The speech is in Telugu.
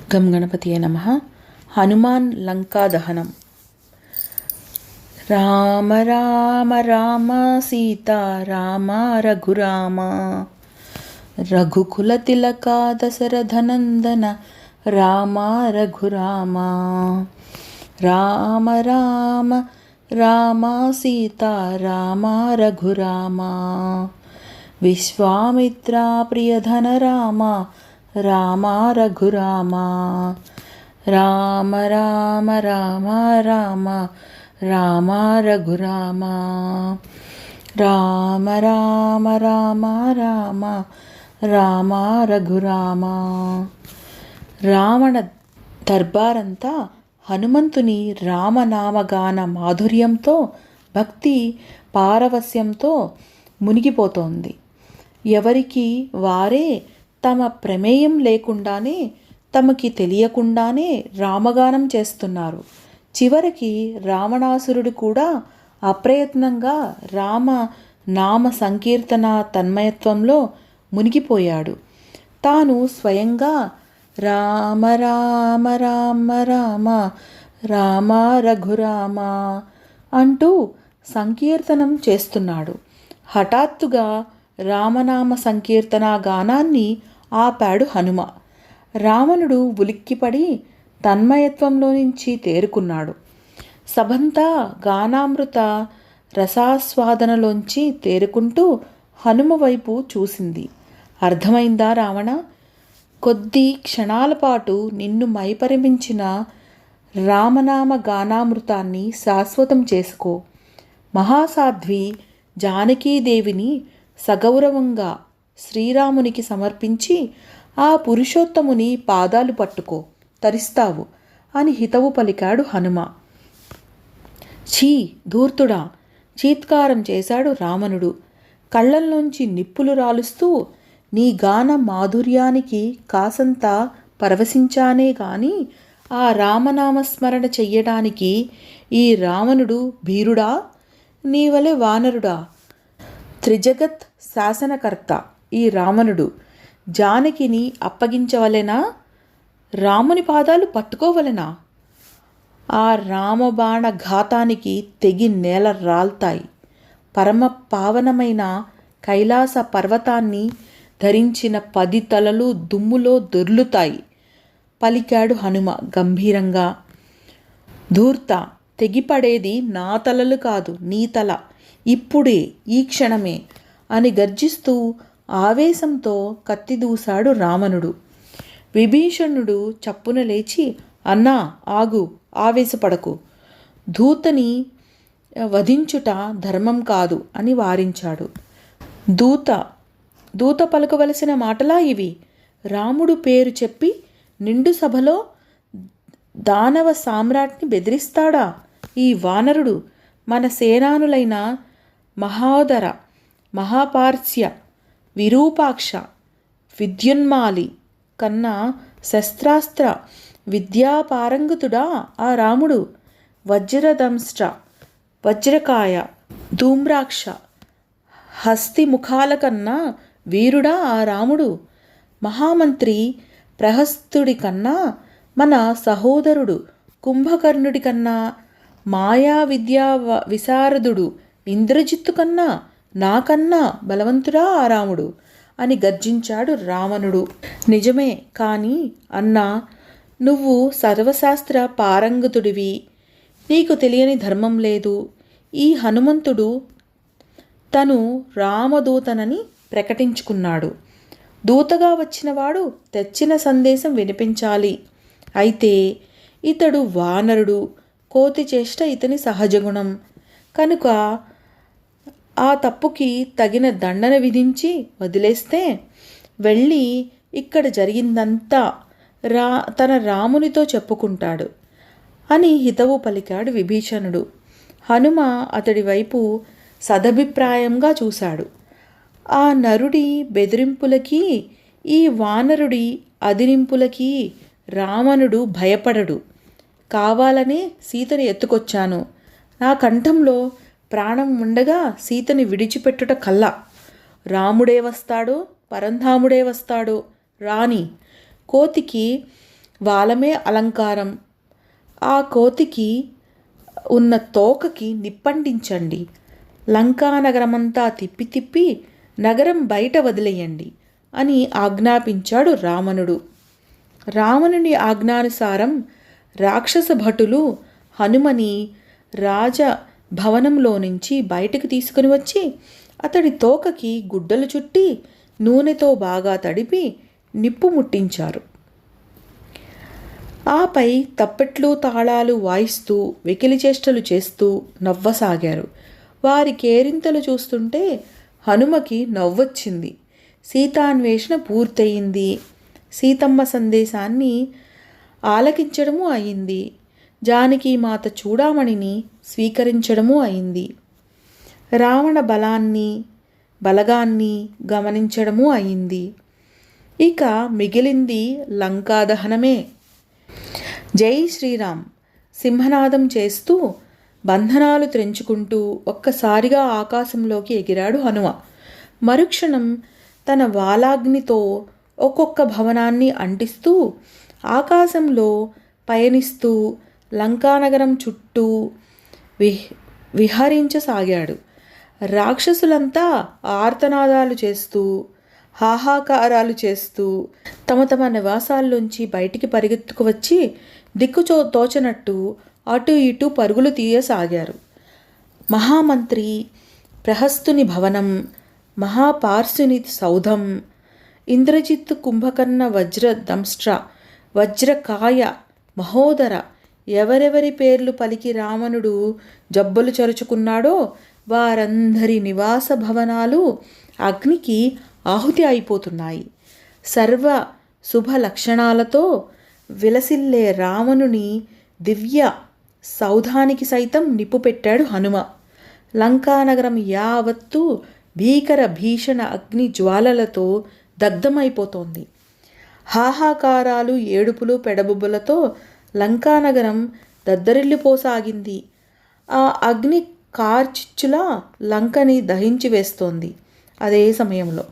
గం గణపతియే నమః. హనుమాన్ లంకా దహనం. రామ రామ రామ సీత రామ రఘురామ రఘుకుల తిలక దశరథనందన రామ రఘురామ. రామ రామ రామ సీత రామ రఘురామ విశ్వామిత్ర ప్రియధన రామ రామ రఘురామ. రామ రామ రామ రామ రామ రఘురామ. రామ రామ రామ రామ రామ రఘురామ. రావణ దర్బారంతా హనుమంతుని రామనామగాన మాధుర్యంతో భక్తి పారవస్యంతో మునిగిపోతోంది. ఎవరికి వారే తమ ప్రమేయం లేకుండానే తమకి తెలియకుండానే రామగానం చేస్తున్నారు. చివరికి రావణాసురుడు కూడా అప్రయత్నంగా రామ నామ సంకీర్తన తన్మయత్వంలో మునిగిపోయాడు. తాను స్వయంగా రామ రామ రామ రామ రామ రఘురామ అంటూ సంకీర్తనం చేస్తున్నాడు. హఠాత్తుగా రామనామ సంకీర్తన గానాన్ని ఆపాడు హనుమ. రావణుడు ఉలిక్కిపడి తన్మయత్వంలో నుంచి తేరుకున్నాడు. సభంతా గానామృత రసాస్వాదనలోంచి తేరుకుంటూ హనుమ వైపు చూసింది. అర్థమైందా రావణ? కొద్ది క్షణాల పాటు నిన్ను మైపరిమించిన రామనామ గానామృతాన్ని శాశ్వతం చేసుకో. మహాసాధ్వి జానకీదేవిని సగౌరవంగా శ్రీరామునికి సమర్పించి ఆ పురుషోత్తముని పాదాలు పట్టుకో, తరిస్తావు అని హితవు పలికాడు హనుమ. ఛీ ధూర్తుడా! చీత్కారం చేశాడు రావణుడు. కళ్ళల్లోంచి నిప్పులు రాలుస్తూ నీ గాన మాధుర్యానికి కాసంత పరవశించానే గాని ఆ రామనామస్మరణ చెయ్యడానికి ఈ రావణుడు భీరుడా? నీవలే వానరుడా? త్రిజగత్ శాసనకర్త ఈ రావణుడు జానకిని అప్పగించవలెనా? రాముని పాదాలు పట్టుకోవలెనా? ఆ రామబాణ ఘాతానికి తెగి నేల రాల్తాయి. పరమ పావనమైన కైలాస పర్వతాన్ని ధరించిన 10 తలలు దుమ్ములో దొర్లుతాయి పలికాడు హనుమ గంభీరంగా. ధూర్త, తెగిపడేది నా తలలు కాదు, నీ తల, ఇప్పుడే ఈ క్షణమే అని గర్జిస్తూ ఆవేశంతో కత్తి దూశాడు రావణుడు. విభీషణుడు చప్పున లేచి, అన్నా ఆగు, ఆవేశపడకు, దూతని వధించుట ధర్మం కాదు అని వారించాడు. దూత పలుకవలసిన మాటలా ఇవి? రాముడు పేరు చెప్పి నిండు సభలో దానవ సామ్రాట్ని బెదిరిస్తాడా ఈ వానరుడు? మన సేనానులైన మహోదర, మహాపార్శ్య, విరూపాక్ష, విద్యున్మాలి కన్నా శస్త్రాస్త్ర విద్యాపారంగతుడా ఆ రాముడు? వజ్రదంష్ట్ర, వజ్రకాయ, ధూమ్రాక్ష, హస్తిముఖాల కన్నా వీరుడా ఆ రాముడు? మహామంత్రి ప్రహస్తుడి కన్నా, మన సహోదరుడు కుంభకర్ణుడి కన్నా, మాయా విద్యా విశారదుడు ఇంద్రజిత్తు కన్నా, నాకన్నా బలవంతుడా ఆ రాముడు అని గర్జించాడు రావణుడు. నిజమే కానీ అన్నా, నువ్వు సర్వశాస్త్ర పారంగతుడివి, నీకు తెలియని ధర్మం లేదు. ఈ హనుమంతుడు తను రామదూతనని ప్రకటించుకున్నాడు. దూతగా వచ్చినవాడు తెచ్చిన సందేశం వినిపించాలి. అయితే ఇతడు వానరుడు, కోతి చేష్ట ఇతని సహజగుణం కనుక ఆ తప్పుకి తగిన దండన విధించి వదిలేస్తే వెళ్ళి ఇక్కడ జరిగిందంతా తన రామునితో చెప్పుకుంటాడు అని హితవు పలికాడు విభీషణుడు. హనుమ అతడి వైపు సదభిప్రాయంగా చూశాడు. ఆ నరుడి బెదిరింపులకి, ఈ వానరుడి అదిరింపులకి రావణుడు భయపడడు. కావాలనే సీతని ఎత్తుకొచ్చాను, నా కంఠంలో ప్రాణం ఉండగా సీతని విడిచిపెట్టుట కల్లా. రాముడే వస్తాడో పరంధాముడే వస్తాడో రాని, కోతికి వాలమే అలంకారం. ఆ కోతికి ఉన్న తోకకి నిప్పంటించండి. లంకా నగరమంతా తిప్పి తిప్పి నగరం బయట వదిలేయండి అని ఆజ్ఞాపించాడు రావణుడు. రావణుని ఆజ్ఞానుసారం రాక్షస భటులు హనుమని రాజ భవనంలో నుంచి బయటకు తీసుకుని వచ్చి అతడి తోకకి గుడ్డలు చుట్టి నూనెతో బాగా తడిపి నిప్పు ముట్టించారు. ఆపై తప్పెట్లు తాళాలు వాయిస్తూ వెకిలి చేష్టలు చేస్తూ నవ్వసాగారు. వారి కేరింతలు చూస్తుంటే హనుమకి నవ్వొచ్చింది. సీతాన్వేషణ పూర్తయింది. సీతమ్మ సందేశాన్ని ఆలకించడము అయింది. జానకీమాత చూడామణిని స్వీకరించడము అయింది. రావణ బలగాన్ని గమనించడము అయింది. ఇక మిగిలింది లంకాదహనమే. జై శ్రీరామ్ సింహనాదం చేస్తూ బంధనాలు త్రెంచుకుంటూ ఒక్కసారిగా ఆకాశంలోకి ఎగిరాడు హనుమ. మరుక్షణం తన వాలాగ్నితో ఒక్కొక్క భవనాన్ని అంటిస్తూ ఆకాశంలో పయనిస్తూ లంకానగరం చుట్టూ విహరించసాగాడు. రాక్షసులంతా ఆర్తనాదాలు చేస్తూ హాహాకారాలు చేస్తూ తమ తమ నివాసాల్లోంచి బయటికి పరిగెత్తుకు వచ్చి తోచనట్టు అటు ఇటు పరుగులు తీయసాగారు. మహామంత్రి ప్రహస్తుని భవనం, మహాపార్శుని సౌధం, ఇంద్రజిత్తు కుంభకర్ణ వజ్రదంష్ట్ర వజ్రకాయ మహోదర ఎవరెవరి పేర్లు పలికి రావణుడు జబ్బులు చరుచుకున్నాడో వారందరి నివాస భవనాలు అగ్నికి ఆహుతి అయిపోతున్నాయి. సర్వ శుభ లక్షణాలతో విలసిల్లే రావణుని దివ్య సౌధానికి సైతం నిప్పు పెట్టాడు హనుమ. లంకానగరం యావత్తు భీకర భీషణ అగ్ని జ్వాలలతో దగ్ధమైపోతోంది. హాహాకారాలు ఏడుపులు పెడబుబ్బలతో లంకానగరం దద్దరిల్లిపోసాగింది. ఆ అగ్ని కార్చిచ్చులా లంకని దహించి వేస్తోంది. అదే సమయంలో